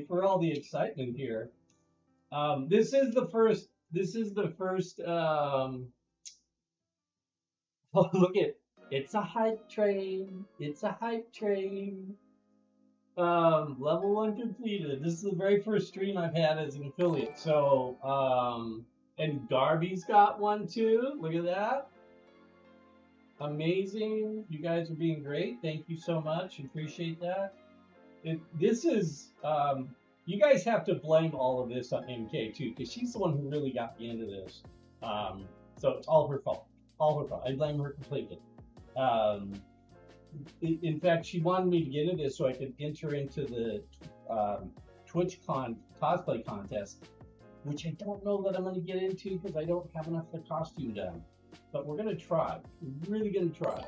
for all the excitement here. This is the first. This is the first. Oh, look at it's a hype train. It's a hype train. Level one completed. This is the very first stream I've had as an affiliate. So, and Garby's got one too. Look at that. Amazing. You guys are being great. Thank you so much. Appreciate that. This is, you guys have to blame all of this on MK too, because she's the one who really got me into this. So it's all her fault. All her fault. I blame her completely. Um, in fact, she wanted me to get into this so I could enter into the TwitchCon cosplay contest, which I don't know that I'm going to get into because I don't have enough of the costume done. But we're going to try. We're really going to try.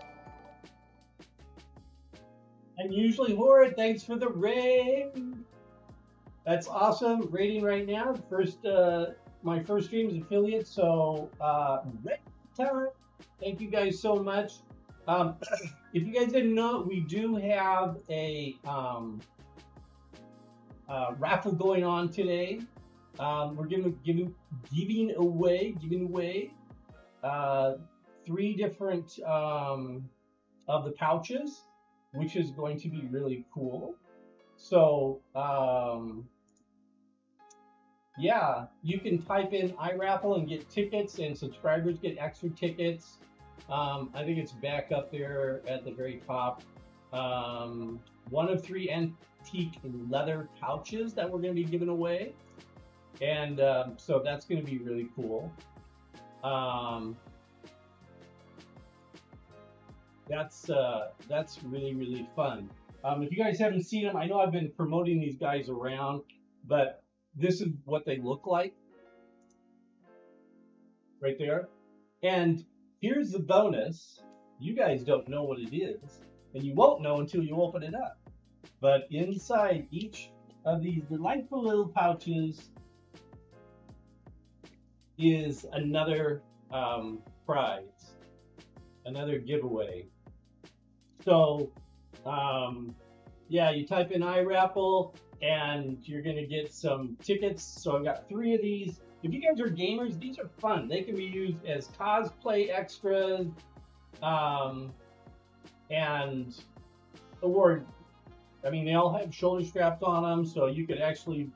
And usually Horrid, thanks for the raid. That's awesome. Rating right now. First, my first stream is affiliate, so raid time. Thank you guys so much. If you guys didn't know, we do have a raffle going on today. We're giving away 3 different of the pouches, which is going to be really cool. So yeah, you can type in iRaffle and get tickets, and subscribers get extra tickets. I think it's back up there at the very top. 1 of 3 antique leather pouches that we're going to be giving away, and so that's going to be really cool. That's really fun. If you guys haven't seen them, I know I've been promoting these guys around, but this is what they look like right there. And here's the bonus. You guys don't know what it is, and you won't know until you open it up. But inside each of these delightful little pouches is another prize, another giveaway. So, yeah, you type in iRaffle and you're going to get some tickets. So I've got 3 of these. If you guys are gamers, these are fun. They can be used as cosplay extras, and award. I mean, they all have shoulder straps on them, so you could actually,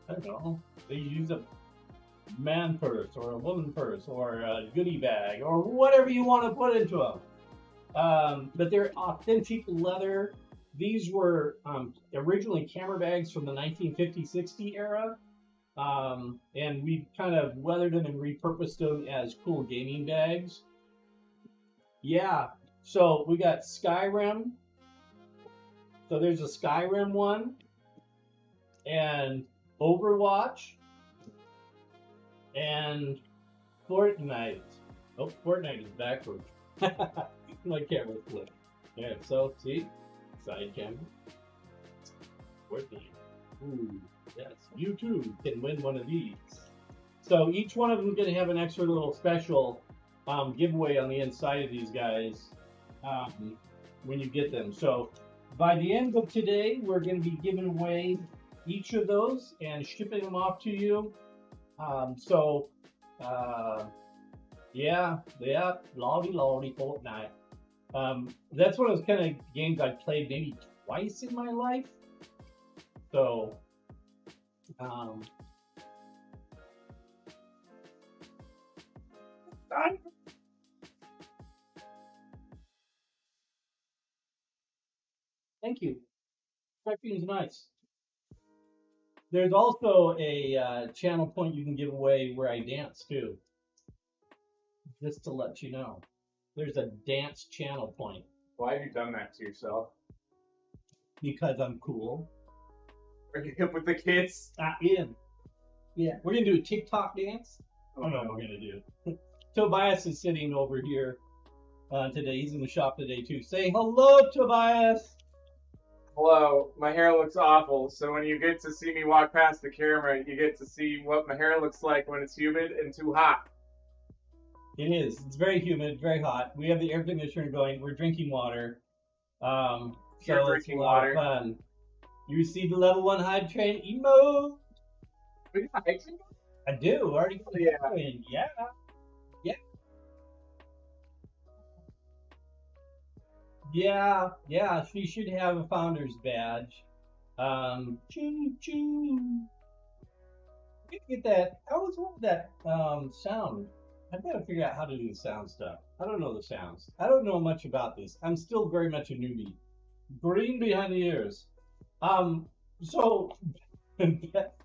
I don't know, they use a man purse or a woman purse or a goodie bag or whatever you want to put into them. But they're authentic leather. These were originally camera bags from the 1950-60 era. And we kind of weathered them and repurposed them as cool gaming bags. Yeah, so we got Skyrim. So there's a Skyrim one, and Overwatch, and Fortnite. Oh, Fortnite is backwards. My camera flipped. Yeah, so see, side camera. Fortnite. Ooh, yes, you too can win one of these. So each one of them is going to have an extra little special giveaway on the inside of these guys when you get them. So by the end of today, we're going to be giving away each of those and shipping them off to you. Yeah, lordy Fortnite. That's one of those kind of games I've played maybe twice in my life. So, thank you. That nice. There's also a channel point you can give away where I dance too. Just to let you know, there's a dance channel point. Why have you done that to yourself? Because I'm cool. Are you hip with the kids? In. Yeah, we're gonna do a TikTok dance. I don't know what we're gonna do. Tobias is sitting over here today. He's in the shop today too. Say hello, Tobias. Hello, my hair looks awful, so when you get to see me walk past the camera, you get to see what my hair looks like when it's humid and too hot. It is. It's very humid, very hot. We have the air conditioner going. We're drinking water. You're drinking water. Fun. You see the level 1 hype train emote? We got hiking? I do. Already got Yeah. going. Yeah. Yeah. Yeah. Yeah. She should have a founder's badge. Choo choo. I gotta get that. I always wanted that sound. I've got to figure out how to do the sound stuff. I don't know the sounds. I don't know much about this. I'm still very much a newbie. Green behind the ears. Um, so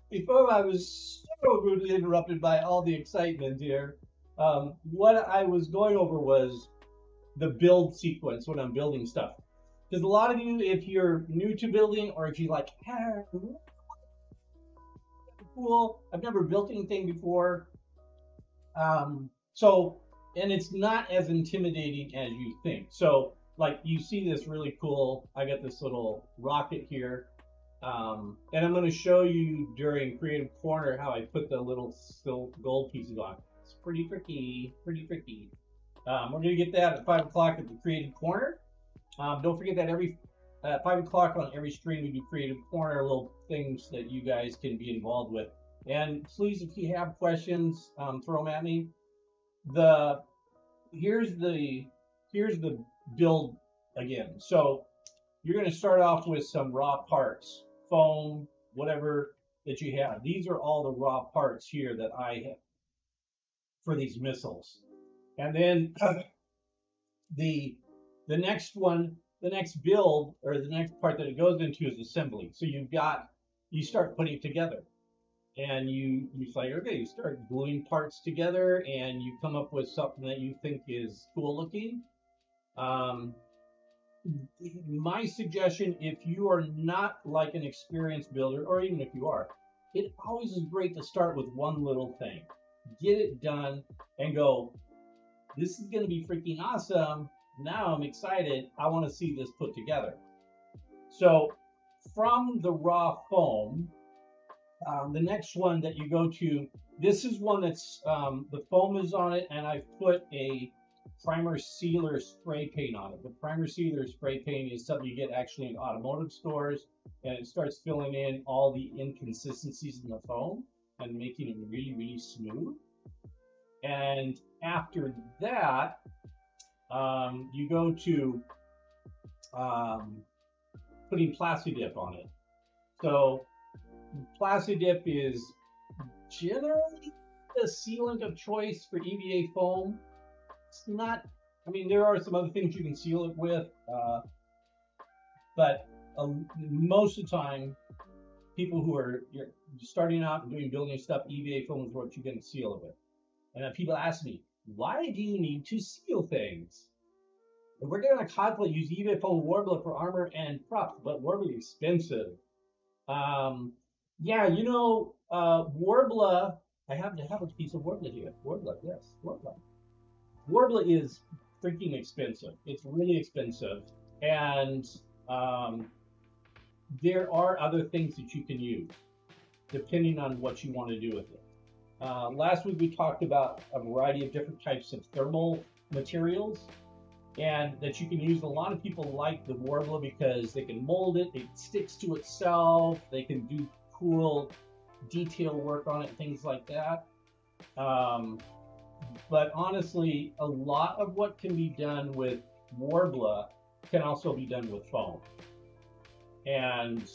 before I was so rudely interrupted by all the excitement here, what I was going over was the build sequence when I'm building stuff. Because a lot of you, if you're new to building or if you like, cool, I've never built anything before. So, and it's not as intimidating as you think. So, like, you see this really cool, I got this little rocket here. And I'm going to show you during Creative Corner how I put the little gold pieces on. It's pretty tricky, pretty tricky. We're going to get that at 5 o'clock at the Creative Corner. Don't forget that every 5 o'clock on every stream we do Creative Corner, little things that you guys can be involved with. And please, if you have questions, throw them at me. Here's the build again. So you're going to start off with some raw parts, foam, whatever that you have. These are all the raw parts here that I have for these missiles. And then the next one, the next build, or the next part that it goes into is assembly. So you start putting it together. And you say, okay, you start gluing parts together and you come up with something that you think is cool looking. My suggestion, if you are not like an experienced builder, or even if you are, it always is great to start with one little thing. Get it done and go, this is going to be freaking awesome. Now I'm excited. I want to see this put together. So from the raw foam, the next one that you go to, this is one that's, the foam is on it, and I've put a primer sealer spray paint on it. The primer sealer spray paint is something you get actually in automotive stores, and it starts filling in all the inconsistencies in the foam and making it really, really smooth. And after that, you go to putting Plastidip on it. So Plastidip is generally the sealant of choice for EVA foam. It's not, I mean, there are some other things you can seal it with, but most of the time, people who are starting out and doing building stuff, EVA foam is what you're going to seal it with. And people ask me, why do you need to seal things? If we're going to cosplay, use EVA foam Warbler for armor and props, but Warbler is expensive. Yeah, Warbler, I happen to have a piece of Warbler here. Warbler, yes, Warbler. Warbler is freaking expensive. It's really expensive. And there are other things that you can use depending on what you want to do with it. Last week we talked about a variety of different types of thermal materials and that you can use. A lot of people like the Warbler because they can mold it, it sticks to itself, they can do cool detail work on it, things like that. But honestly, a lot of what can be done with Warbler can also be done with foam. And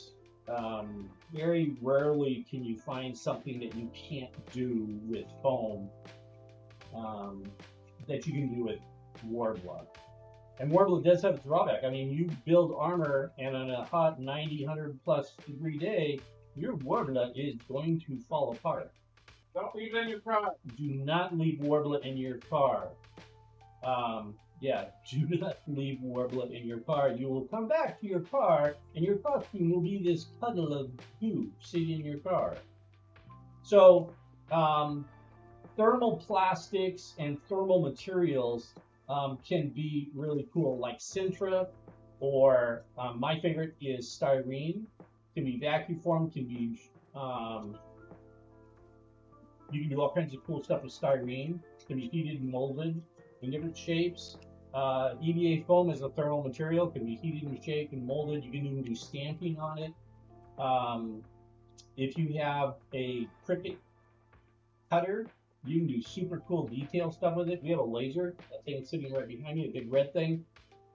very rarely can you find something that you can't do with foam that you can do with Warbler. And Warbler does have a drawback. I mean, you build armor, and on a hot 90, 100 plus degree day, your Warbler is going to fall apart. Don't leave it in your car. Do not leave Warbler in your car. Yeah, do not leave Warbler in your car. You will come back to your car, and your costume will be this puddle of goo sitting in your car. So, thermal plastics and thermal materials can be really cool, like Sintra, or my favorite is styrene. Can be vacuum formed, can be you can do all kinds of cool stuff with styrene. It can be heated and molded in different shapes. EVA foam is a thermal material, can be heated and shaped and molded. You can even do stamping on it. If you have a Cricut cutter, you can do super cool detail stuff with it. We have a laser, that thing sitting right behind me, a big red thing.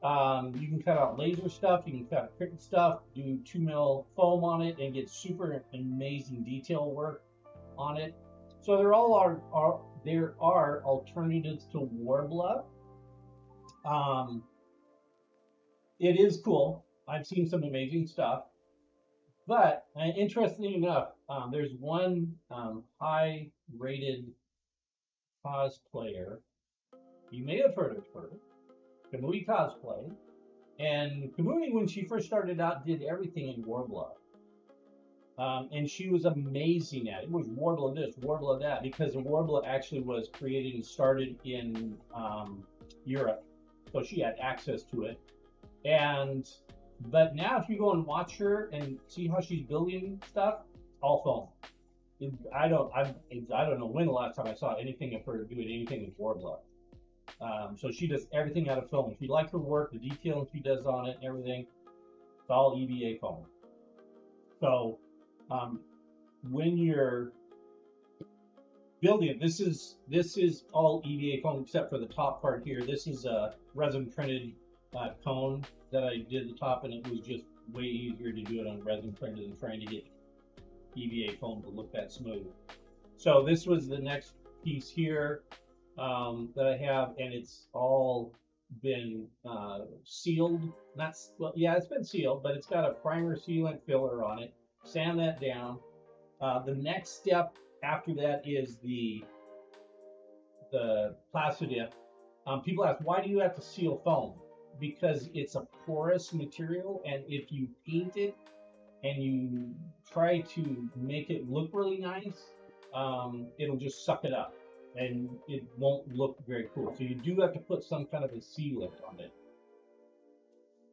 You can cut out laser stuff, you can cut out Cricut stuff, do 2 mil foam on it, and get super amazing detail work on it. So there are alternatives to Worbla. It is cool. I've seen some amazing stuff. But interestingly enough, there's one high-rated cosplayer. You may have heard of her, Kamui Cosplay. And Kamui, when she first started out, did everything in Worbla. And she was amazing at it. It was Worbla this, Worbla that, because the Worbla actually was created and started in Europe. So she had access to it. But now if you go and watch her and see how she's building stuff, all foam. I don't know when the last time I saw anything of her doing anything with Worbla. So she does everything out of foam. If you like her work, the detailing she does on it and everything, it's all EVA foam. So when you're building it, this is all EVA foam except for the top part here. This is a resin printed cone that I did the top, and it was just way easier to do it on resin printed than trying to get EVA foam to look that smooth. So this was the next piece here that I have, and it's all been sealed. It's been sealed, but it's got a primer sealant filler on it. Sand that down. The next step after that is the Plastidip. People ask, why do you have to seal foam? Because it's a porous material, and if you paint it and you try to make it look really nice, it'll just suck it up and it won't look very cool. So you do have to put some kind of a sealant on it.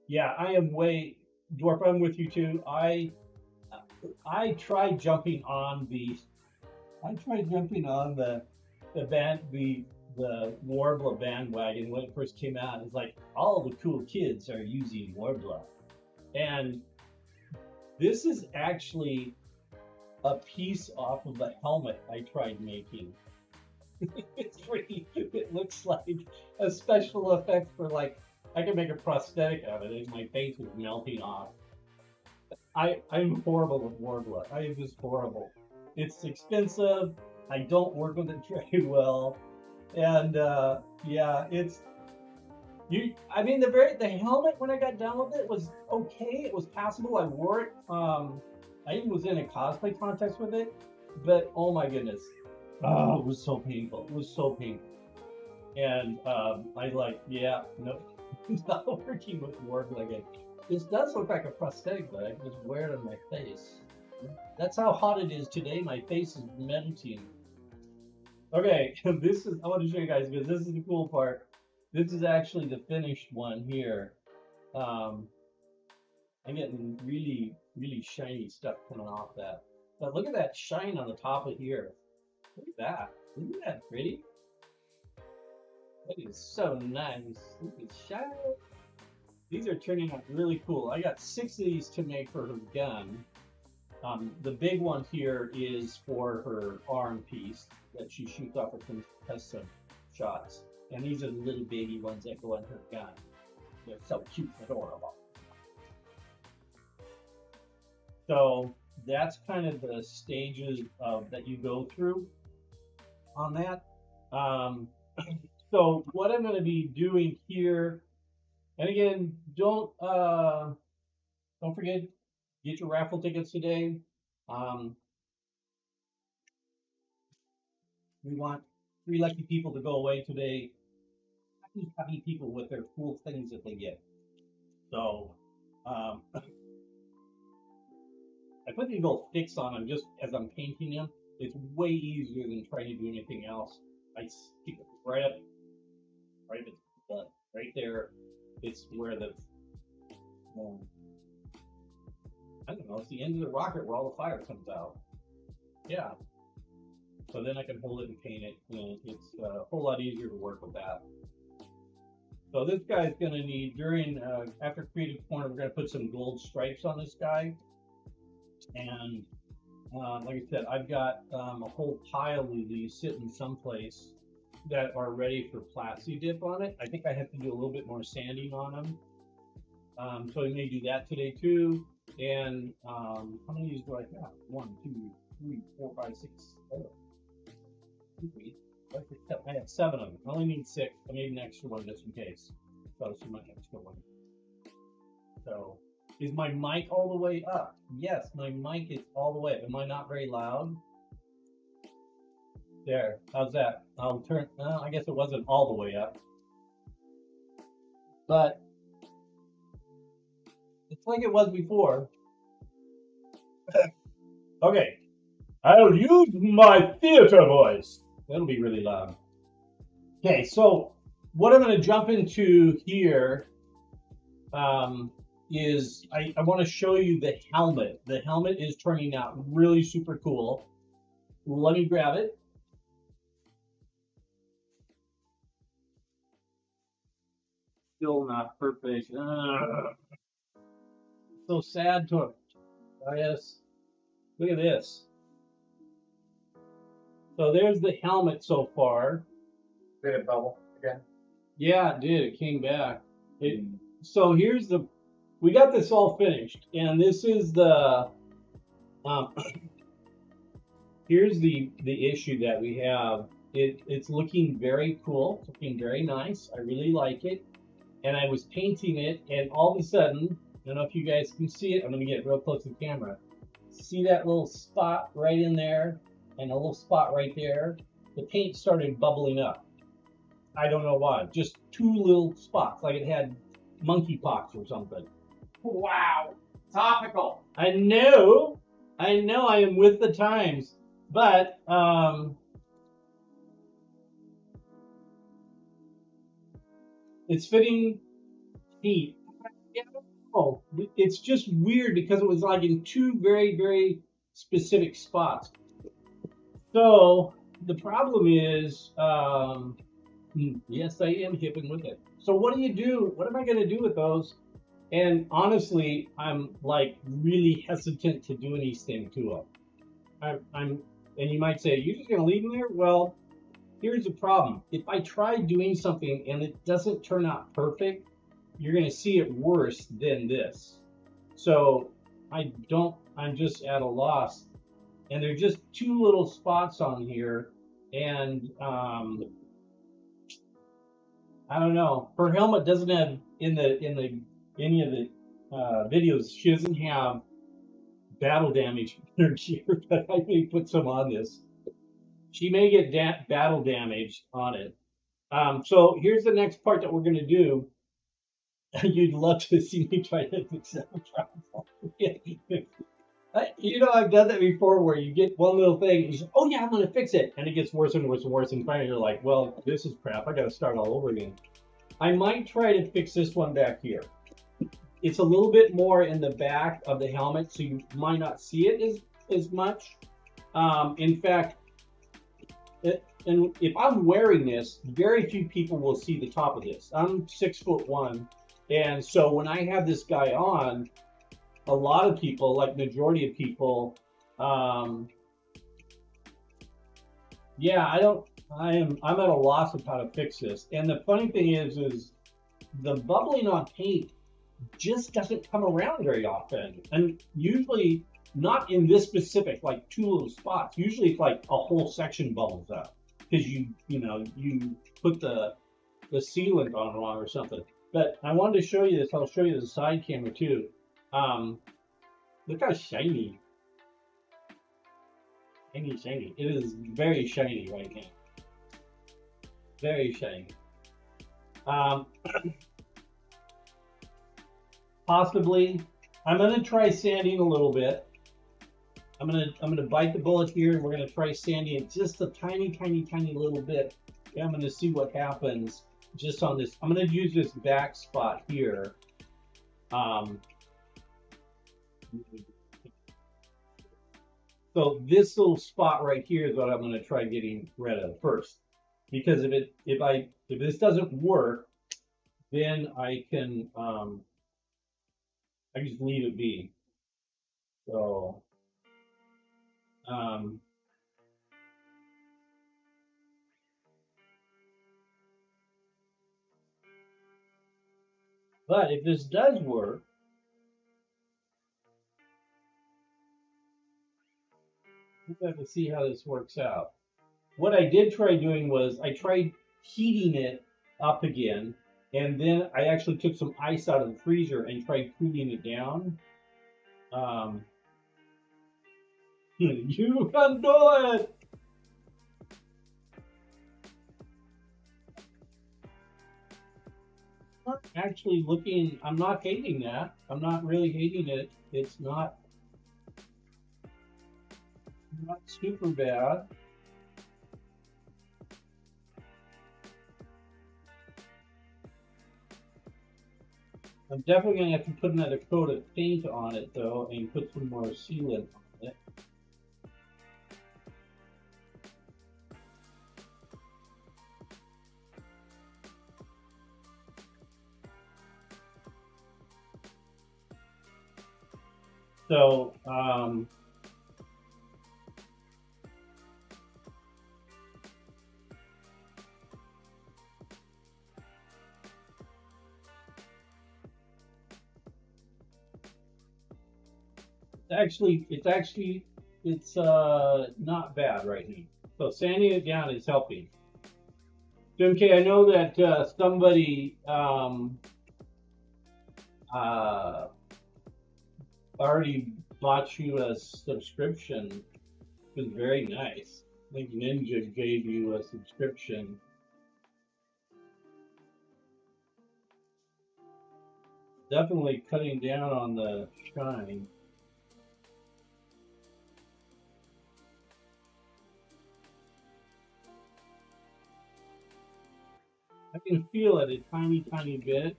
Yeah, I am Dwarf, I'm with you too. I tried jumping on the Worbla bandwagon when it first came out. It's like all the cool kids are using Worbla, and this is actually a piece off of the helmet I tried making. It looks like a special effect for, like, I can make a prosthetic out of it. My face is melting off. I'm horrible with Worbla. I am just horrible. It's expensive. I don't work with it very well. And the helmet, when I got done with it, was okay. It was passable. I wore it. I even was in a cosplay contest with it, but oh my goodness, it was so painful. It was so painful. And nope, it's not working with Worbla again. This does look like a prosthetic, but I can just wear it on my face. That's how hot it is today. My face is melting. Okay, I want to show you guys, because this is the cool part. This is actually the finished one here. I'm getting really, really shiny stuff coming off that. But look at that shine on the top of here. Look at that. Isn't that pretty? That is so nice. Look at shine. These are turning out really cool. I got 6 of these to make for her gun. The big one here is for her arm piece that she shoots off with some custom shots. And these are the little baby ones that go on her gun. They're so cute and adorable. So that's kind of the stages that you go through on that. So what I'm going to be doing here, and again, don't forget, get your raffle tickets today. We want 3 lucky people to go away today. Happy people with their cool things that they get. So I put the little fix on them just as I'm painting them. It's way easier than trying to do anything else. I stick it right there. It's where the I don't know, it's the end of the rocket where all the fire comes out. Yeah. So then I can hold it and paint it, and it's a whole lot easier to work with that. So this guy's going to need, after Creative Corner, we're going to put some gold stripes on this guy. And like I said, I've got a whole pile of these sitting someplace that are ready for plasti dip on it. I think I have to do a little bit more sanding on them. So I may do that today too. And how many of these do I have? 1, 2, 3, 4, 5, 6, 7. I have 7 of them. I only need 6. I need an extra one just in case. So this is my extra one. So, is my mic all the way up? Yes, my mic is all the way up. Am I not very loud? There. How's that? I'll turn. I guess it wasn't all the way up. But it's like it was before. Okay. I'll use my theater voice. That'll be really loud. Okay, so what I'm going to jump into here is I want to show you the helmet. The helmet is turning out really super cool. Let me grab it. Still not perfect. So sad to yes. Look at this. So there's the helmet so far. Did it bubble again? Yeah, it did. It came back. So here's the. We got this all finished, and this is the. Here's the issue that we have. It's looking very cool. It's looking very nice. I really like it. And I was painting it, and all of a sudden, I don't know if you guys can see it. I'm going to get real close to the camera. See that little spot right in there, and a little spot right there? The paint started bubbling up. I don't know why. Just 2 little spots, like it had monkeypox or something. Wow. Topical. I know I am with the times, but it's fitting heat. Oh, it's just weird because it was like in 2 very, very specific spots. So the problem is, yes, I am hipping with it. So what do you do? What am I going to do with those? And honestly, I'm like really hesitant to do anything to them. And you might say, you're just going to leave them there? Well, here's the problem. If I try doing something and it doesn't turn out perfect, you're going to see it worse than this. So I'm just at a loss. And there's just 2 little spots on here. And I don't know. Her helmet doesn't have in any of the videos. She doesn't have battle damage in her gear, but I may put some on this. She may get battle damage on it. So here's the next part that we're going to do. You'd love to see me try to fix that problem. You know, I've done that before where you get one little thing, and you say, oh yeah, I'm going to fix it. And it gets worse and worse and worse. And finally you're like, well, this is crap. I got to start all over again. I might try to fix this one back here. It's a little bit more in the back of the helmet, so you might not see it as much. In fact, and if I'm wearing this, very few people will see the top of this. I'm 6'1", and so when I have this guy on, a lot of people, like majority of people, yeah, I'm at a loss of how to fix this. And the funny thing is the bubbling on paint just doesn't come around very often, and usually not in this specific, like 2 little spots. Usually it's like a whole section bubbles up because you put the sealant on wrong or something. But I wanted to show you this. I'll show you the side camera too. Look how shiny. Shiny. It is very shiny right now. Very shiny. Possibly, I'm gonna try sanding a little bit. I'm gonna bite the bullet here, and we're gonna try sanding it just a tiny little bit. And I'm gonna see what happens just on this. I'm gonna use this back spot here. So this little spot right here is what I'm going to try getting rid of first, because if this doesn't work, then I can I just leave it be. So Um, but if this does work, we'll have to see how this works out. What I did try doing was I tried heating it up again, and then I actually took some ice out of the freezer and tried cooling it down. Um, you can do it. Actually, looking, I'm not hating that. I'm not really hating it. It's not super bad. I'm definitely gonna have to put another coat of paint on it though, and put some more sealant on it. So, it's not bad right now. So sanding it down is helping. Jim K, I know that somebody uh, already bought you a subscription. It was very nice. I think Ninja gave you a subscription. Definitely cutting down on the shine. I can feel it a tiny, tiny bit,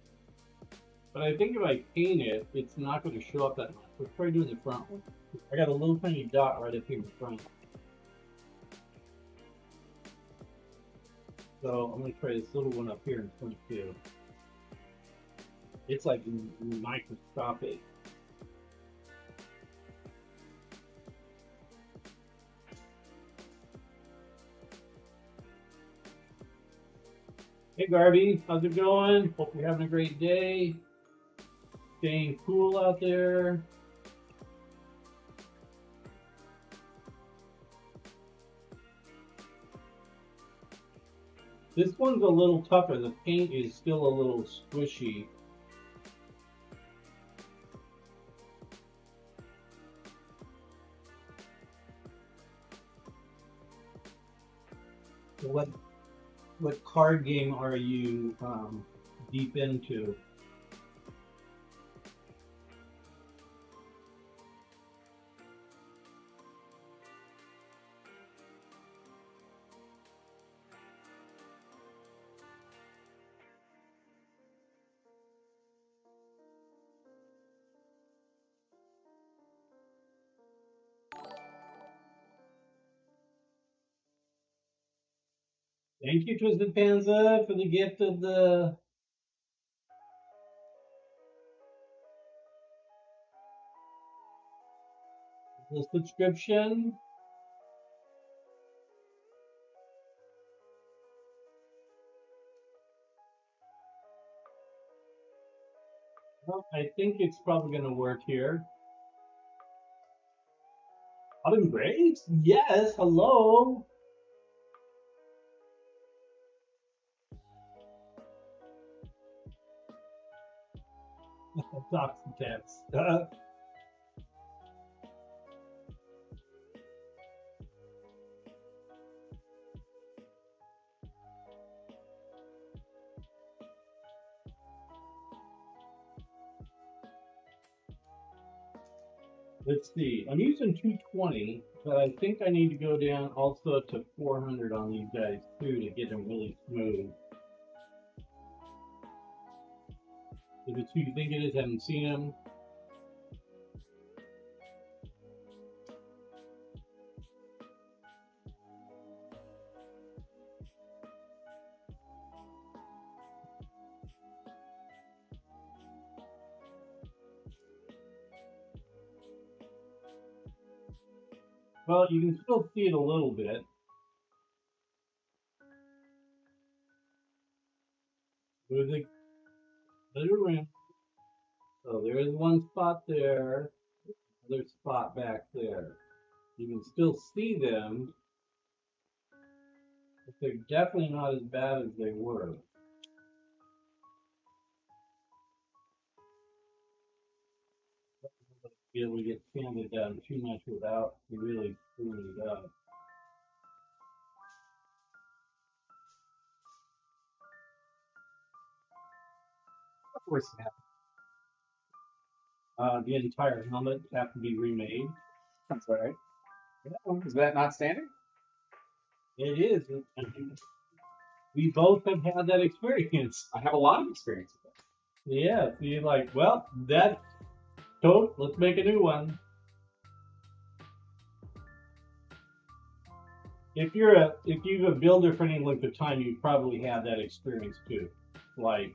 but I think if I paint it, it's not going to show up that much. Let's try doing the front one. I got a little tiny dot right up here in front. So I'm going to try this little one up here in front too. It's like microscopic. Hey Garby, how's it going? Hope you're having a great day. Staying cool out there. This one's a little tougher. The paint is still a little squishy. What card game are you deep into? Thank you, Twisted Panza, for the gift of the subscription. Well, I think it's probably going to work here. Autumn Graves? Yes, hello. Talks and text. Let's see. I'm using 220, but I think I need to go down also to 400 on these guys too to get them really smooth. Is it who you think it is? Haven't seen them. Well, you can still see it a little bit. With the little rim. So there's one spot there, another spot back there. You can still see them, but they're definitely not as bad as they were. Be able to get sanded down too much without really screwing it up. Of course you have. The entire helmet have to be remade. That's all right. Is that not standing? It is. We both have had that experience. I have a lot of experience with that. Yeah, so you're like, well, that's tote. Let's make a new one. If you're a builder for any length of time, you probably have that experience too. Like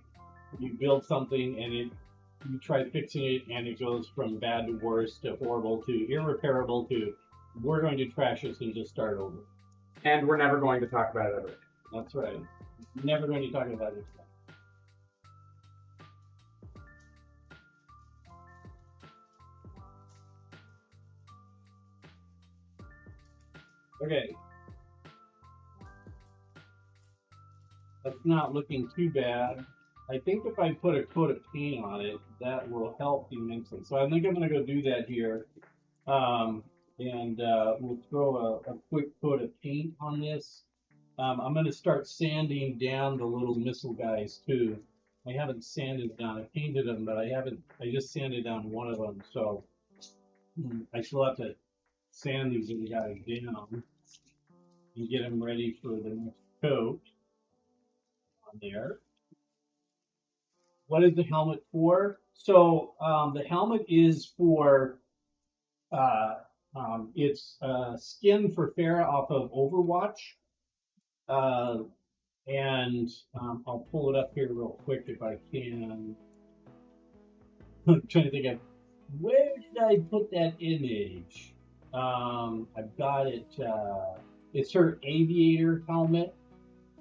you build something and you try fixing it and it goes from bad to worse to horrible to irreparable to we're going to trash this and just start over. And we're never going to talk about it ever. That's right. Never going to talk about it. Okay. That's not looking too bad. I think if I put a coat of paint on it, that will help immensely. So I think I'm going to go do that here. And we'll throw a quick coat of paint on this. I'm going to start sanding down the little missile guys too. I haven't sanded down. I painted them, but I haven't. I just sanded down one of them. So I still have to sand these little guys down and get them ready for the next coat on there. What is the helmet for? So the helmet is for uh, it's skin for Farah off of Overwatch, uh, and I'll pull it up here real quick if I can. I'm trying to think of where did I put that image. I've got it. It's her aviator helmet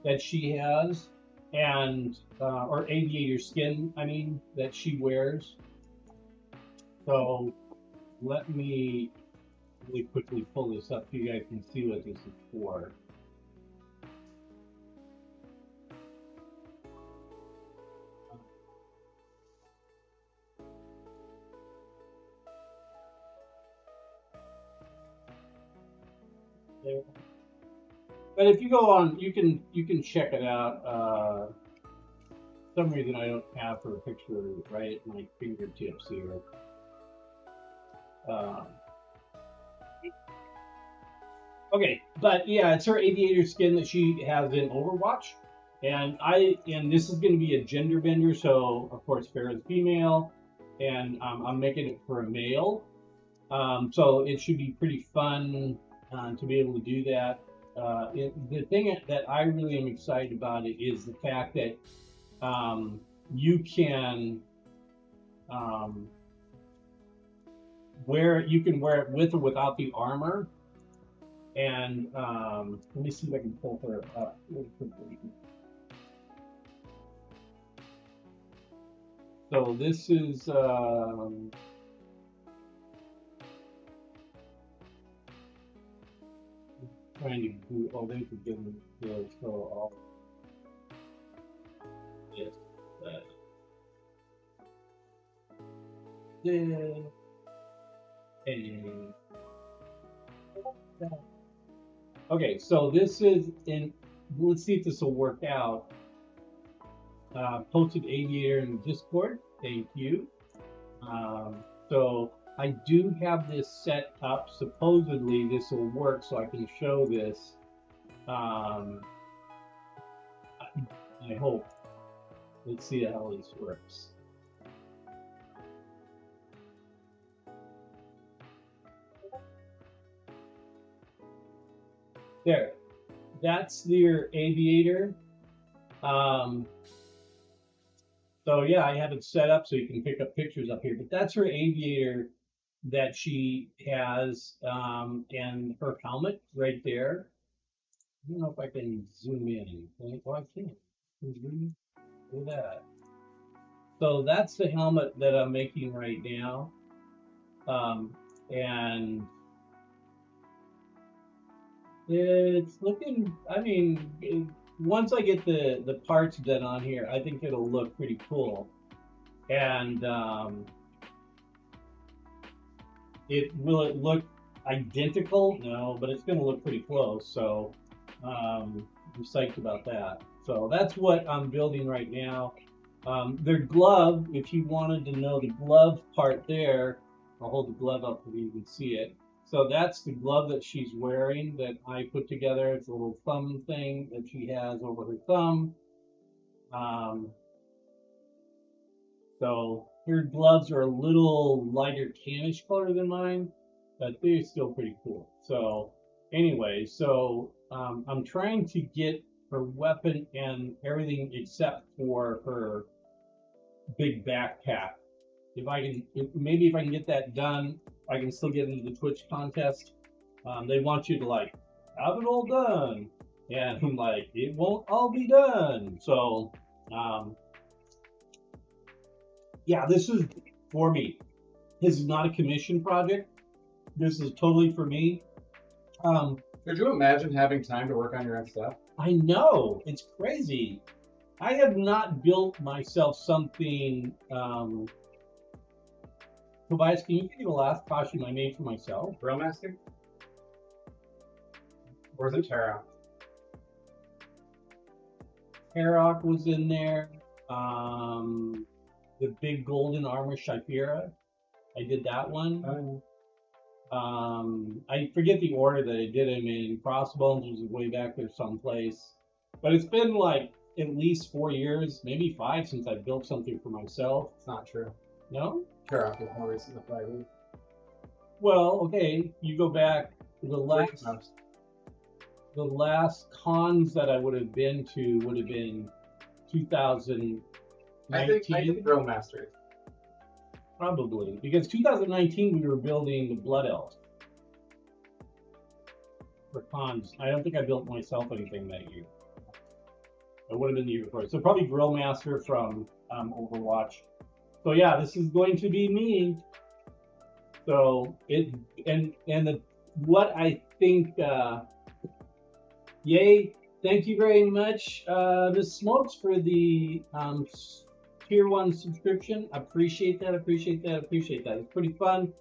that she has, and or aviator skin. I mean that she wears. So let me really quickly pull this up so you guys can see what this is for. There. But if you go on, you can check it out. Some reason I don't have her picture right at my fingertips here. Okay, but yeah, it's her aviator skin that she has in Overwatch, and this is going to be a gender bender, so of course Farrah's female, and I'm making it for a male, so it should be pretty fun to be able to do that. The thing that I really am excited about it is the fact that you can wear it with or without the armor. And let me see if I can pull her up really quickly. So this is trying to do. Oh, they could give me the so all. Yes. And okay, so this is in. Let's see if this will work out. Posted Aviator in Discord. Thank you. So I do have this set up. Supposedly this will work, so I can show this. I hope. Let's see how this works. There. That's your aviator. So yeah, I have it set up so you can pick up pictures up here. But that's her aviator that she has, and her helmet right there. I don't know if I can zoom in. Well, I can't. Zoom. Look at that. So that's the helmet that I'm making right now. And it's looking, I mean, once I get the parts done on here, I think it'll look pretty cool. And will it look identical? No, but it's going to look pretty close. So I'm psyched about that. So that's what I'm building right now. Their glove, if you wanted to know the glove part there, I'll hold the glove up so you can see it. So that's the glove that she's wearing that I put together. It's a little thumb thing that she has over her thumb. So her gloves are a little lighter tannish color than mine, but they're still pretty cool. So anyway, so I'm trying to get her weapon and everything except for her big backpack. If I can, maybe if I can get that done, I can still get into the Twitch contest. They want you to like have it all done, and I'm like, it won't all be done. So, yeah, this is for me. This is not a commission project. This is totally for me. Could you imagine having time to work on your own stuff? I know, it's crazy. I have not built myself something. Tobias, can you give me the last costume I made for myself? Grillmaster? Or is it Terra? Harrock was in there. The big golden armor Shifira. I did that one. I forget the order that I did them in. Crossbones was way back there someplace. But it's been like at least 4 years, maybe 5, since I built something for myself. It's not true. No? Terra was more recent than 5 years. Well, okay. You go back to the last cons that I would have been to would have been 2019. I think Grillmaster. Probably, because 2019 we were building the Blood Elf for cons. I don't think I built myself anything that year. It would have been the year before. So probably Grillmaster from Overwatch. So yeah, this is going to be me. So what I think. Yay! Thank you very much, Ms. Smokes, for the Tier 1 subscription. Appreciate that. It's pretty fun.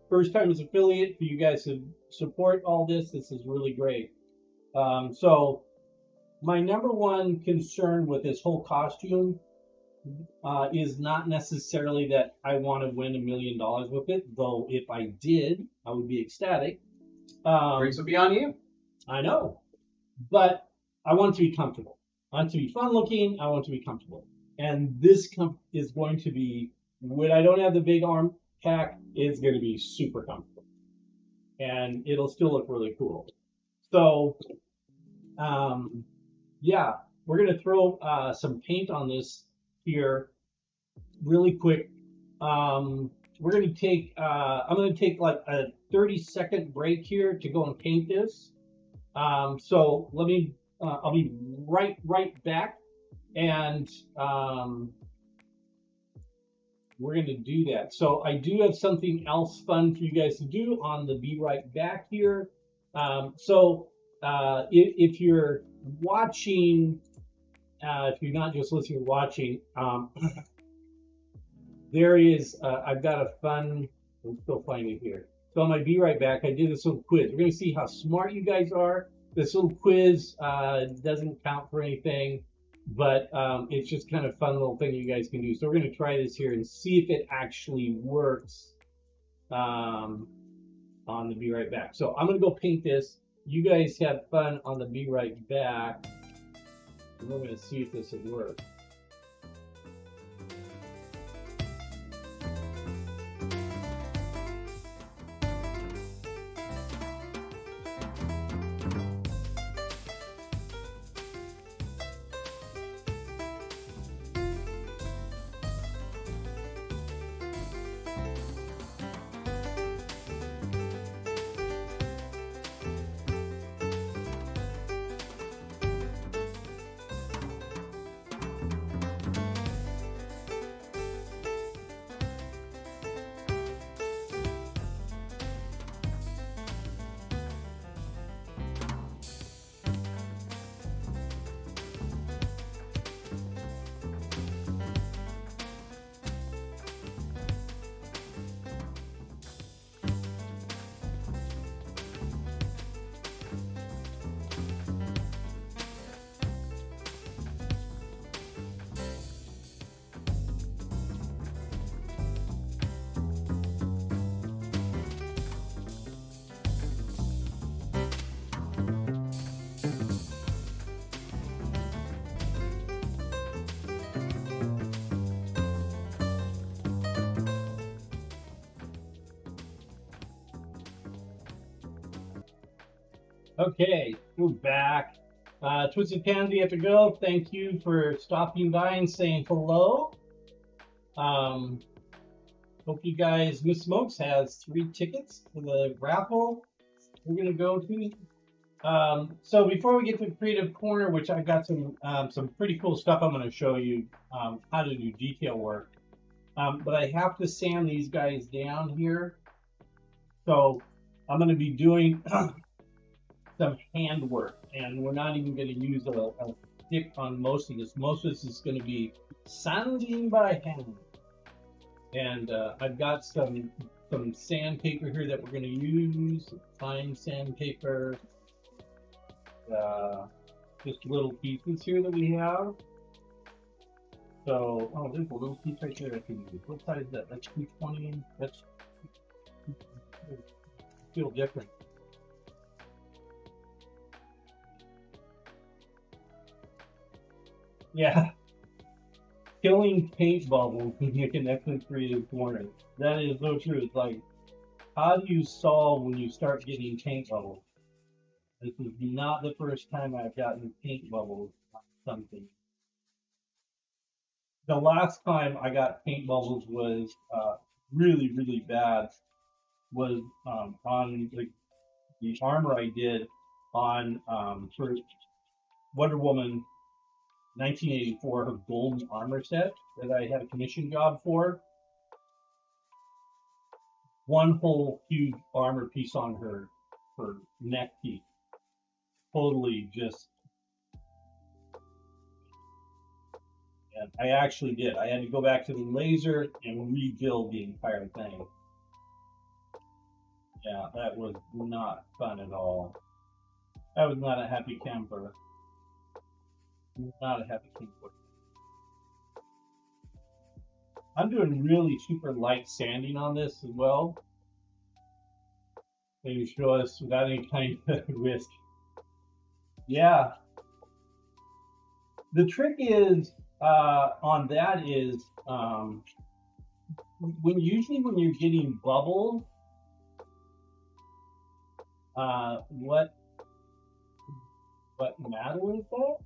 First time as affiliate for you guys to support all this. This is really great. So my number one concern with this whole costume is not necessarily that I want to win $1 million with it, though if I did, I would be ecstatic. Drinks would be on you. I know, but I want to be comfortable. I want to be fun looking. I want to be comfortable. And this is going to be, when I don't have the big arm pack, it's going to be super comfortable. And it'll still look really cool. So, yeah, we're going to throw some paint on this here really quick. We're going to take, I'm going to take like a 30-second break here to go and paint this. So let me, I'll be right back. And we're going to do that. So I do have something else fun for you guys to do on the Be Right Back here. If you're watching, if you're not just listening, watching, there is, I've got a fun, I'm still finding it here. So on my Be Right Back, I did this little quiz. We're going to see how smart you guys are. This little quiz doesn't count for anything, but it's just kind of fun little thing you guys can do. So we're going to try this here and see if it actually works on the Be Right Back. So I'm going to go paint this. You guys have fun on the Be Right Back. And we're going to see if this will work. Okay, we're back. Twisted Pansy have to go. Thank you for stopping by and saying hello. Um, Hope you guys. Miss Smokes has 3 tickets for the raffle. We're gonna go to. So before we get to Creative Corner, which I've got some pretty cool stuff I'm gonna show you how to do detail work. But I have to sand these guys down here. So I'm gonna be doing some hand work, and we're not even going to use a stick on most of this. Most of this is going to be sanding by hand. And I've got some sandpaper here that we're going to use, fine sandpaper, just little pieces here that we have. So, oh, there's a little piece right there I can use. What size is that? That's 220. That's feel different. Yeah. Killing paint bubbles can make an excellent creative corner. That is so true. It's like, how do you solve when you start getting paint bubbles? This is not the first time I've gotten paint bubbles on something. The last time I got paint bubbles was really, really bad. Was on the armor I did on for Wonder Woman 1984, her golden armor set that I had a commission job for. One whole huge armor piece on her neck piece. Totally just, and I actually did. I had to go back to the laser and rebuild the entire thing. Yeah, that was not fun at all. That was not a happy camper. Not a happy camper. I'm doing really super light sanding on this as well. Maybe show us without any kind of risk. Yeah. The trick is on that is when you're getting bubbles, what matter is that?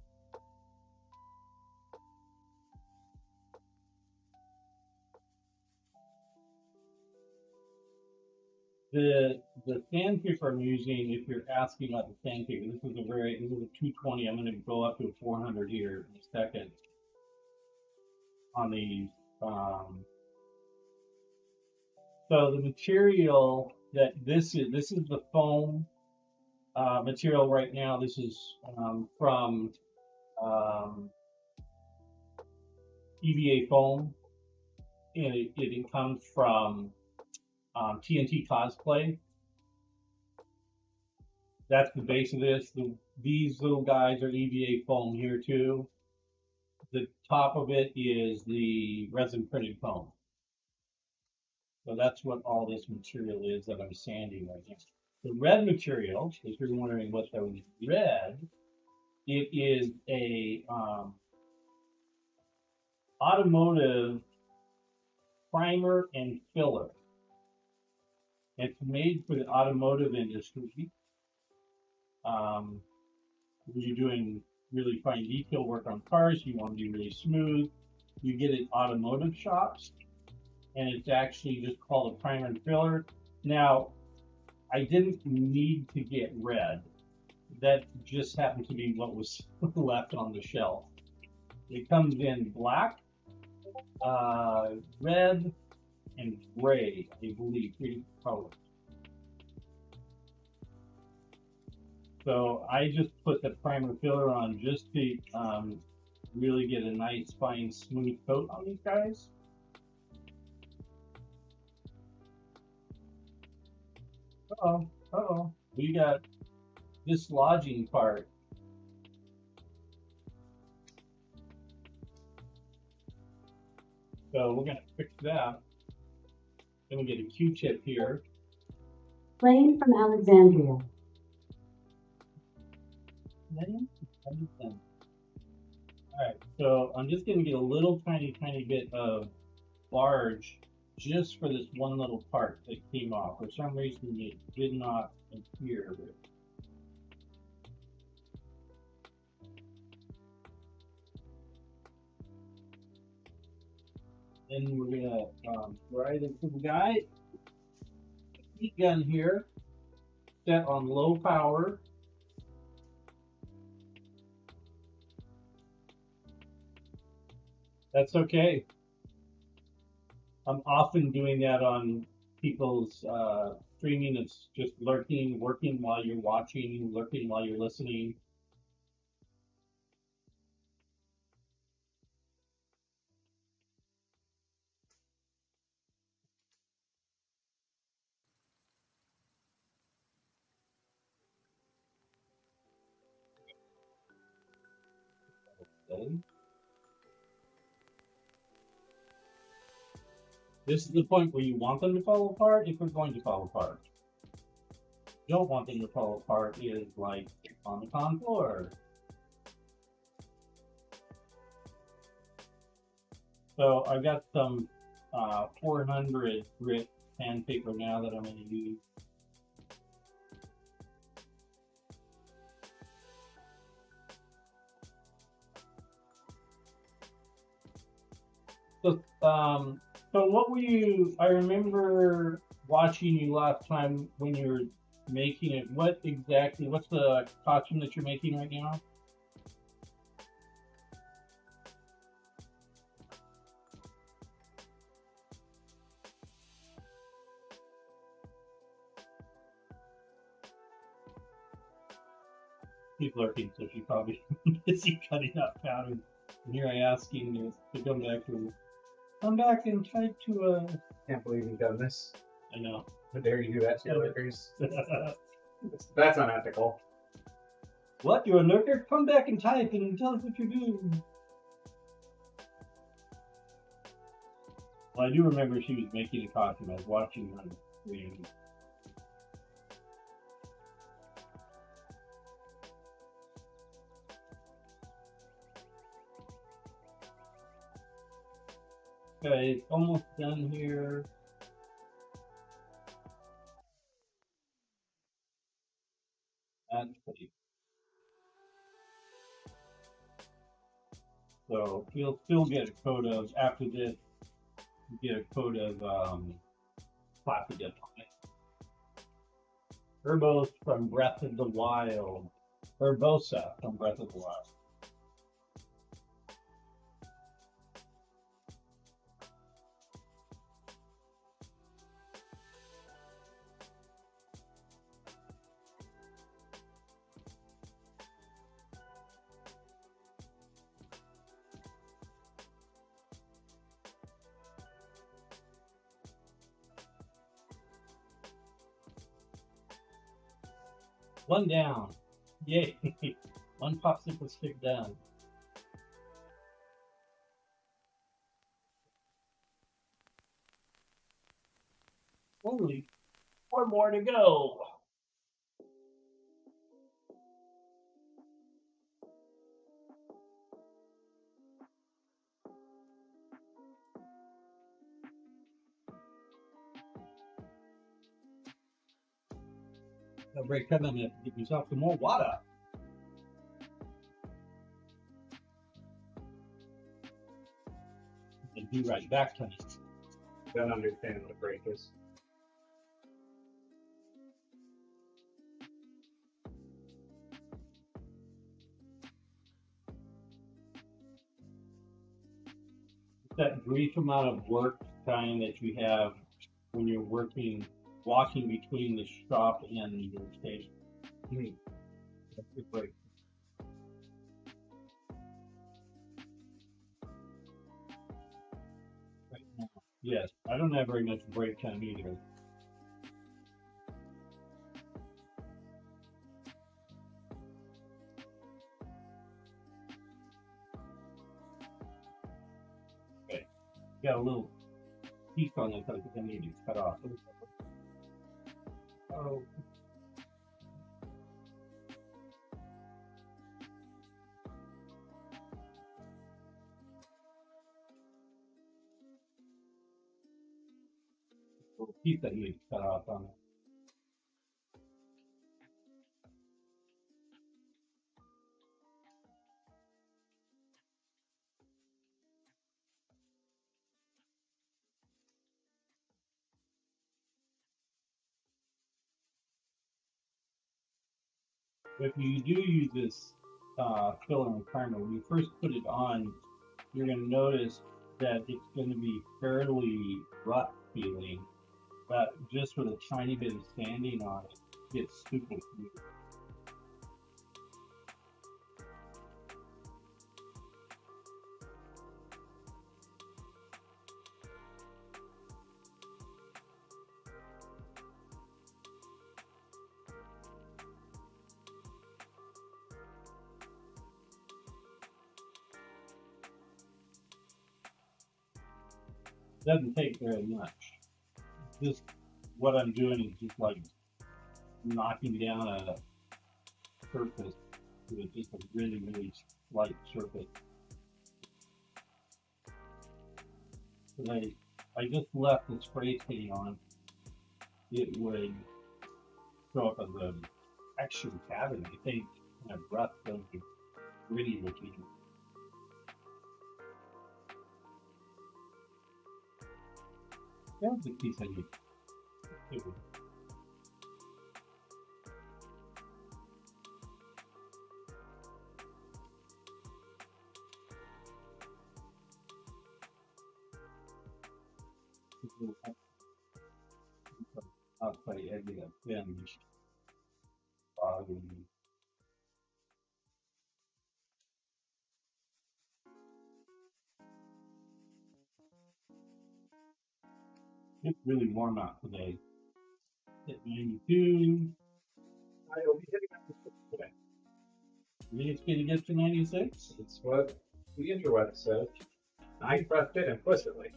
The sandpaper I'm using, if you're asking about the sandpaper, this is a 220. I'm going to go up to a 400 here in a second on these. Um, so the material that this is the foam material right now. This is from um, EVA foam, and it comes from TNT Cosplay. That's the base of this. These little guys are EVA foam here too. The top of it is the resin printed foam. So that's what all this material is that I'm sanding right now. The red material, if you're wondering what that was red, it is a automotive primer and filler. It's made for the automotive industry. When you're doing really fine detail work on cars, you want to be really smooth. You get it automotive shops, and it's actually just called a primer and filler. Now, I didn't need to get red. That just happened to be what was left on the shelf. It comes in black, red, and gray, I believe, 3 colors. So I just put the primer filler on just to really get a nice, fine, smooth coat on these guys. Uh-oh, we got dislodging part. So we're gonna fix that. Then we get a Q-tip here. Plane from Alexandria. Alright, so I'm just gonna get a little tiny bit of barge just for this one little part that came off. For some reason it did not appear. Then we're gonna right into the guy. Heat gun here, set on low power. That's okay. I'm often doing that on people's streaming. It's just lurking, working while you're watching, lurking while you're listening. Okay. This is the point where you want them to fall apart if they're going to fall apart. You don't want them to fall apart is like on the con floor. So I got some 400 grit sandpaper now that I'm going to use. So what were you? I remember watching you last time when you were making it. What exactly? What's the costume that you're making right now? She's lurking, so she's probably busy cutting up pattern. And here I asking you to come back and try to. Can't believe you've done this. I know. How dare you do that to your lurkers? That's unethical. What? You're a lurker? Come back and type and tell us what you're doing. Well, I do remember she was making a costume. I was watching her stream. Okay, it's almost done here. That's pretty. So you'll still get a coat of, after this, you get a coat of plastic dip on it. Herbos from Breath of the Wild. Herbosa from Breath of the Wild. One down. Yay. One popsicle stick down. Only 4 more to go. A break coming to get yourself some more water. And be right back, Tony. Don't understand what a break is. That brief amount of work time that you have when you're walking between the shop and the station. That's a good break. Right now. Yes, I don't have very much break time either. Okay, got a little piece on it that I need to cut off. Oh. Little piece that you need to cut off on it. if you do use this filler and primer, when you first put it on, you're going to notice that it's going to be fairly rough feeling, but just with a tiny bit of sanding on it, it's super smooth. Doesn't take very much. Just what I'm doing is just like knocking down a surface with just a really, really light surface. But I just left the spray paint on. It would show up as a textured cabin, I think, kind of rough, so gritty looking. That's the piece I need. Outside edge of that finish. It's really warm out today. Hit 92. I'll be hitting up today. You think it's going to get to 96? It's what the interweb said. I pressed it implicitly.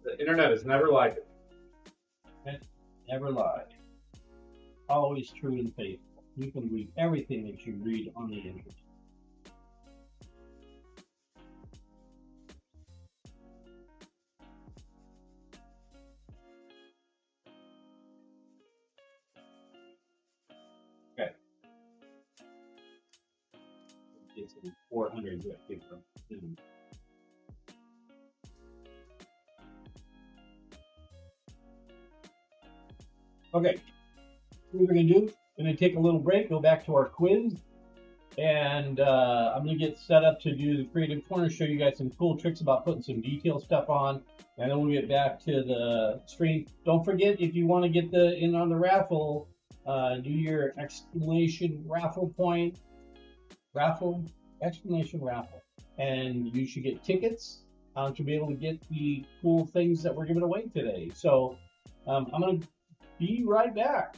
The internet has never lied to me. It never lied. Always true and faithful. You can read everything that you read on the internet. Okay. It's 400 that gives them. Okay, what we're going to do, we're going to take a little break, go back to our quiz, and I'm going to get set up to do the creative corner, show you guys some cool tricks about putting some detail stuff on, and then we'll get back to the stream. Don't forget, if you want to get in on the raffle, do your exclamation raffle point, exclamation raffle, and you should get tickets to be able to get the cool things that we're giving away today. So I'm going to be right back.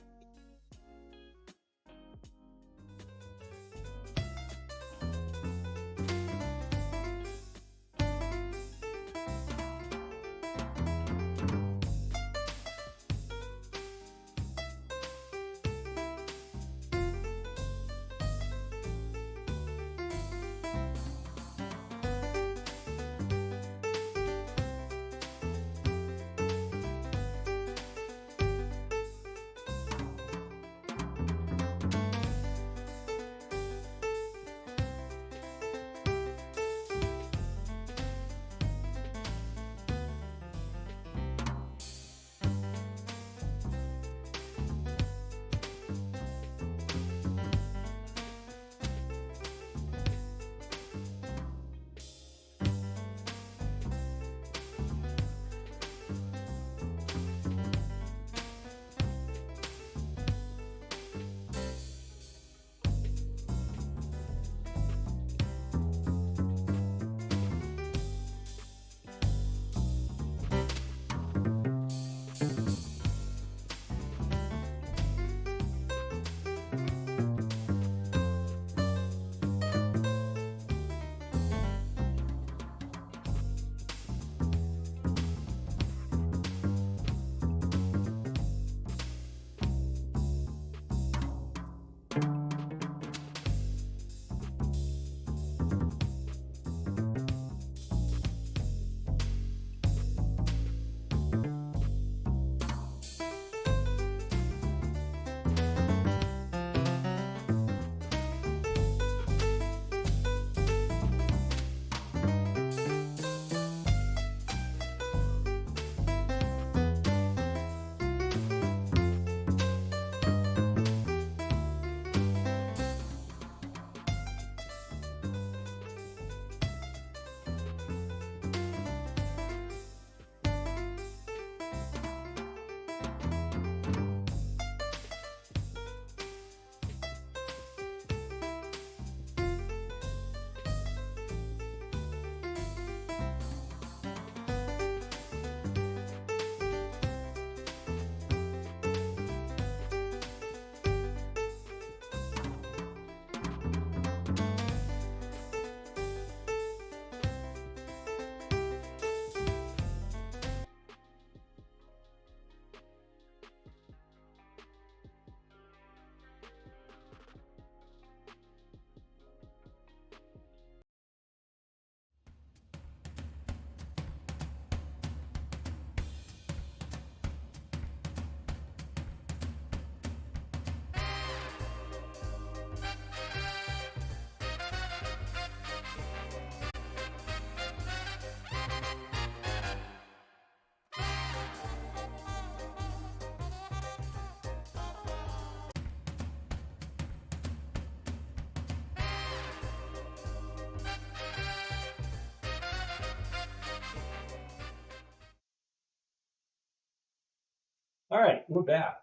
All right, we're back.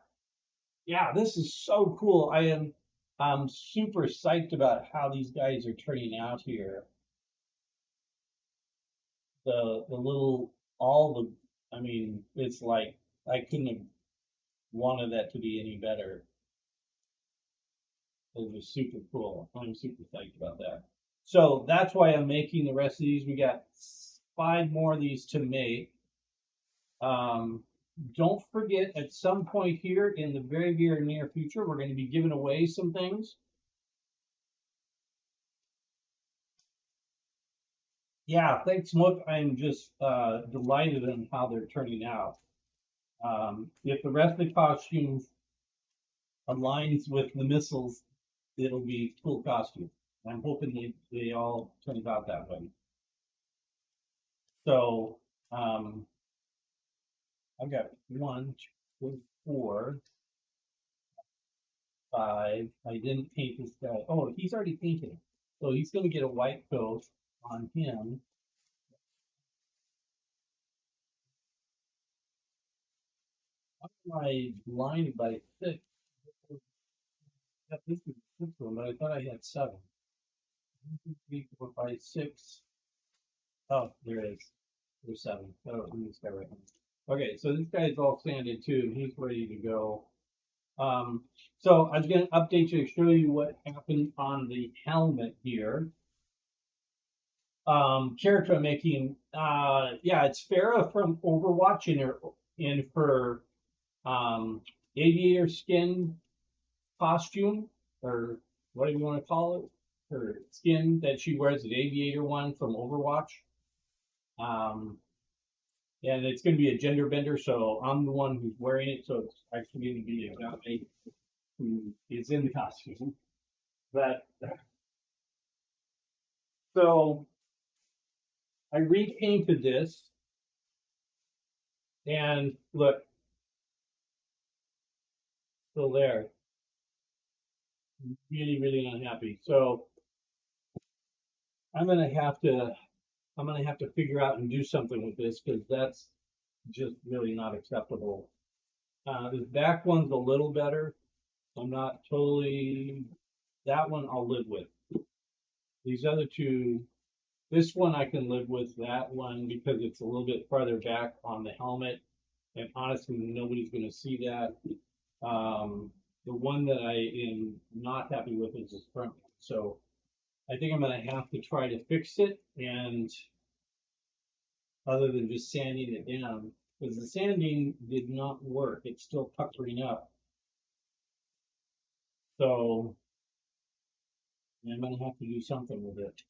Yeah, this is so cool. I'm super psyched about how these guys are turning out here. The little all the I mean, it's like I couldn't have wanted that to be any better. It was super cool. I'm super psyched about that. So that's why I'm making the rest of these. We got 5 more of these to make. Um, don't forget, at some point here in the very, very near future, we're going to be giving away some things. Yeah, thanks, Mook. I'm just delighted in how they're turning out. If the rest of the costumes aligns with the missiles, it'll be cool costume. I'm hoping they all turn out that way. So I've got 1, 2, 4, 5. I didn't paint this guy. Oh, he's already painted. So he's going to get a white coat on him. Why am I blinded by 6? This is the 6th one, but I thought I had 7. 1, 2, 3, 4, 5, 6. Oh, there it is. There's 7. Oh, this guy right now. Okay, so this guy's all sanded too, and he's ready to go. So I was going to update you to show you what happened on the helmet here. Character I'm making, yeah, it's Farah from Overwatch in her aviator skin costume, or whatever you want to call it, her skin that she wears, the aviator one from Overwatch. Um, and it's going to be a gender bender, so I'm the one who's wearing it, so it's actually going to be a guy who is in the costume. But so I repainted this, and look, still there. Really, really unhappy. So I'm gonna have to I'm gonna have to figure out and do something with this because that's just really not acceptable. This back one's a little better. I'm not totally that one I'll live with. These other two, this one I can live with. That one because it's a little bit farther back on the helmet, and honestly nobody's gonna see that. The one that I am not happy with is this front one. So I think I'm gonna have to try to fix it, and other than just sanding it down, because the sanding did not work. It's still puckering up. So I'm gonna have to do something with it.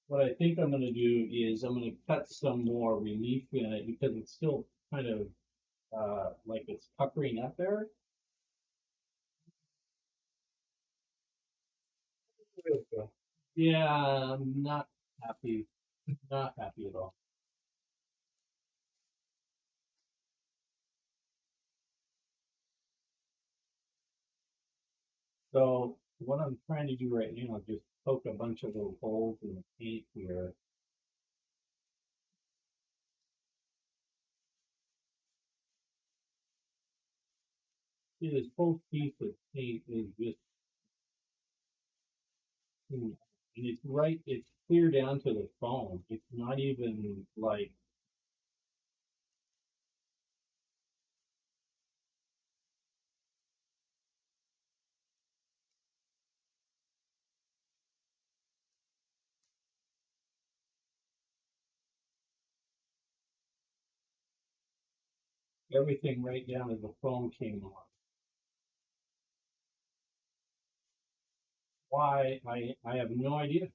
What I think I'm gonna do is I'm gonna cut some more relief in it because it's still kind of like it's puckering up there. Yeah, I'm not happy. Not happy at all. So what I'm trying to do right now is just poke a bunch of little holes in the paint here. See, this whole piece of paint is just, and it's right, it's clear down to the foam. It's not even like, everything right down to the foam came off. Why? I have no idea.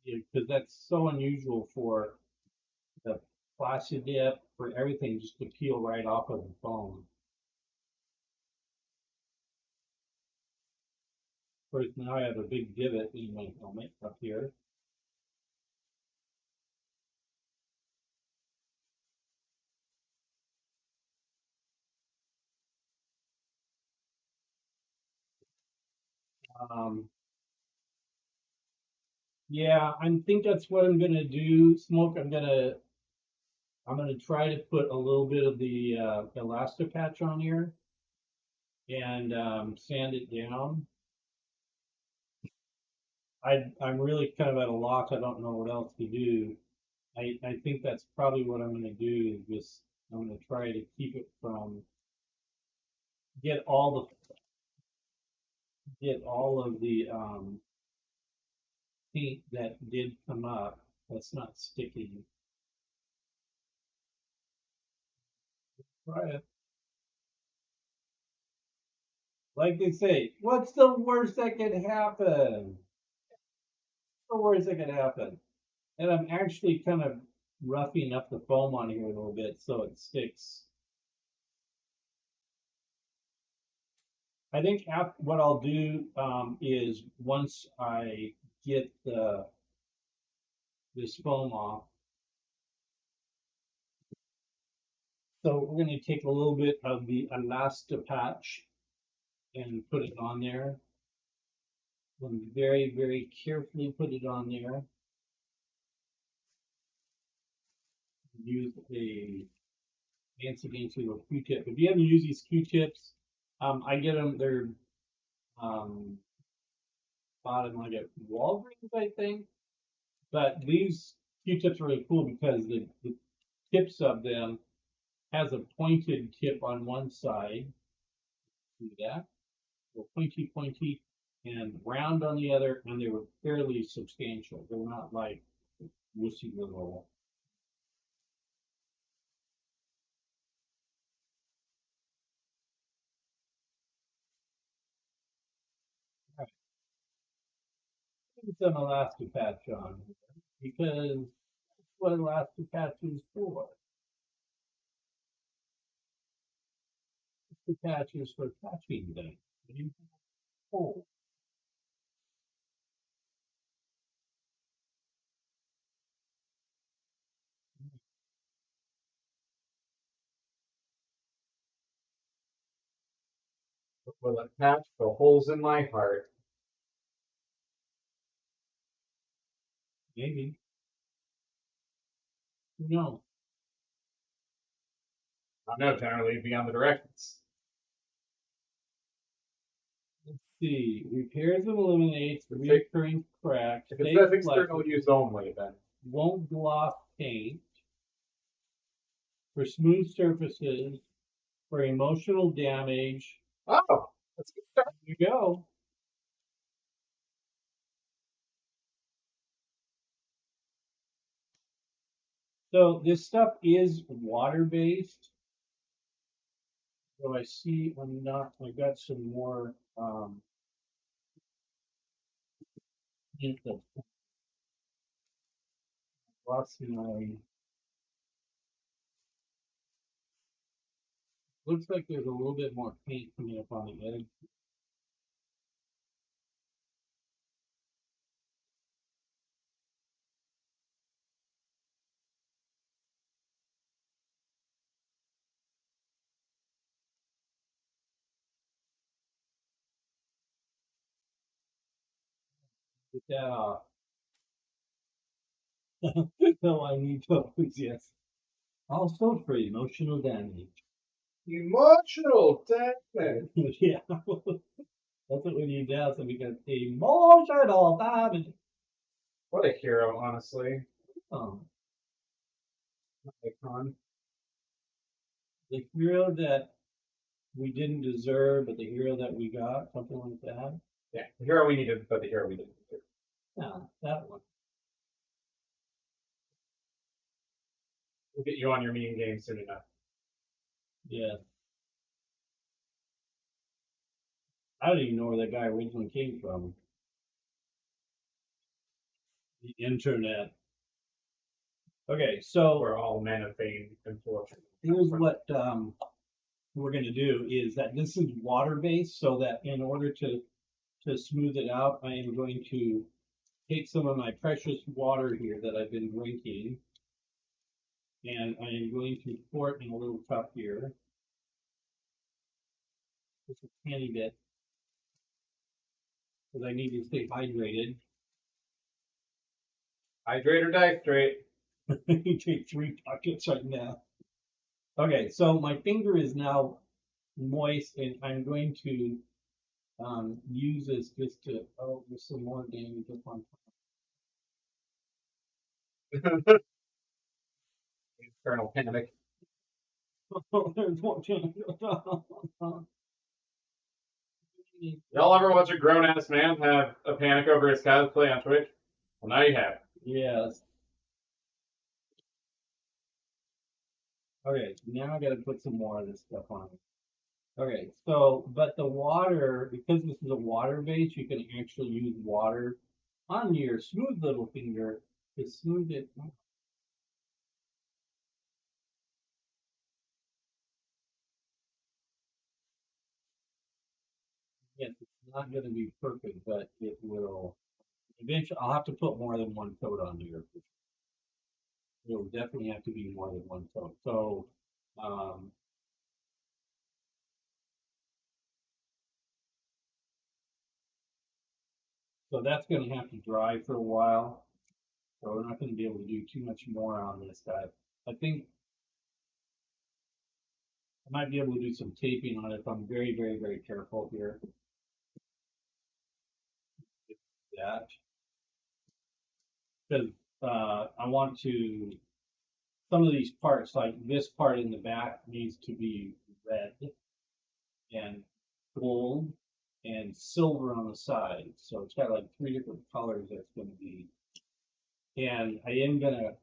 Because that's so unusual for the plastic dip, for everything just to peel right off of the foam. Of course, now I have a big divot in my helmet up here. Um, yeah, I think that's what I'm gonna do. Smoke, I'm gonna I'm going to try to put a little bit of the Elastipatch on here and sand it down. I'm really kind of at a loss. I don't know what else to do. I think that's probably what I'm going to do. Is just I'm going to try to keep it from get all of the paint that did come up. That's not sticking. Try it. Like they say, what's the worst that could happen? The worst that could happen? And I'm actually kind of roughing up the foam on here a little bit so it sticks. I think what I'll do is once I get this foam off, so we're going to take a little bit of the Elastipatch and put it on there. And very, very carefully put it on there. Use a fancy Q-tip. If you haven't used these Q-tips, I get them. They're bought in like at Walgreens, I think. But these Q-tips are really cool because the tips of them has a pointed tip on one side. See that? So pointy, and round on the other, and they were fairly substantial. They're not like wussy little. All right. Put some Elastipatch on because that's what Elastipatch is for. Elastipatch is for catching things. Oh. Will it patch the holes in my heart? Maybe. No. I know, generally beyond the directions. Let's see. Repairs and eliminates If recurring cracks. If it says external use only, then won't gloss paint. For smooth surfaces. For emotional damage. oh, let's get started. There you go. So this stuff is water-based. So I see I got some more glossy. Looks like there's a little bit more paint coming up on the edge. Get that off. No, I need to, yes. Also for emotional damage. Emotional damage. Yeah. That's what we need now, so we can emotional damage. What a hero, honestly. Icon. The hero that we didn't deserve, but the hero that we got, something like that. Yeah, the hero we needed, but the hero we didn't deserve. Yeah, that one. We'll get you on your meme game soon enough. Yeah. I don't even know where that guy originally came from. The internet. Okay, so we're all men of fame and fortune. Here's what we're going to do is that this is water based, so that in order to smooth it out, I am going to take some of my precious water here that I've been drinking, and I am going to pour it in a little cup here, just a tiny bit, because I need to stay hydrated. Hydrate or die straight. You take 3 buckets right now. Okay, so my finger is now moist, and I'm going to use this just to. Oh, there's some more damage up on Colonel Panic. top. There's more damage. Y'all ever watch a grown ass man have a panic over his cosplay on Twitch? Well, now you have. Yes. Okay, now I gotta put some more of this stuff on. Okay, so, but the water, because this is a water base, you can actually use water on your smooth little finger to smooth it. Yes, it's not gonna be perfect, but it will. Eventually, I'll have to put more than one coat on here. It'll definitely have to be more than one coat. So, um, so that's gonna have to dry for a while. So we're not gonna be able to do too much more on this guy. I think I might be able to do some taping on it if I'm very, very, very careful here. That because I want to. Some of these parts, like this part in the back, needs to be red and gold and silver on the side. So it's got like 3 different colors that's going to be. And I am going to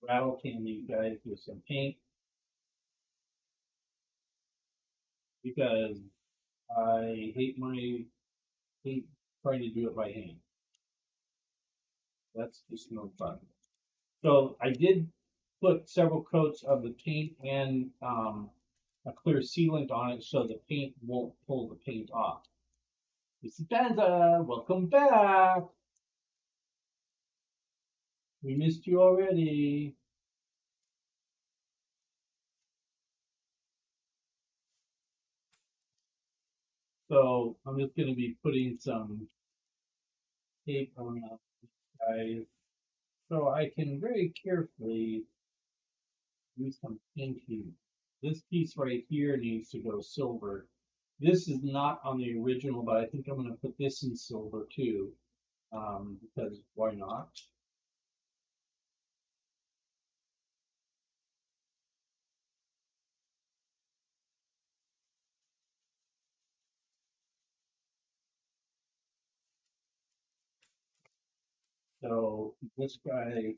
rattle can these guys with some paint because I hate trying to do it by hand. That's just no fun. So I did put several coats of the paint and a clear sealant on it so the paint won't pull the paint off. This is Banza. Welcome back. We missed you already. So I'm just going to be putting some tape on these guys so I can very carefully use some painting. This piece right here needs to go silver. This is not on the original, but I think I'm going to put this in silver too, because why not? So this guy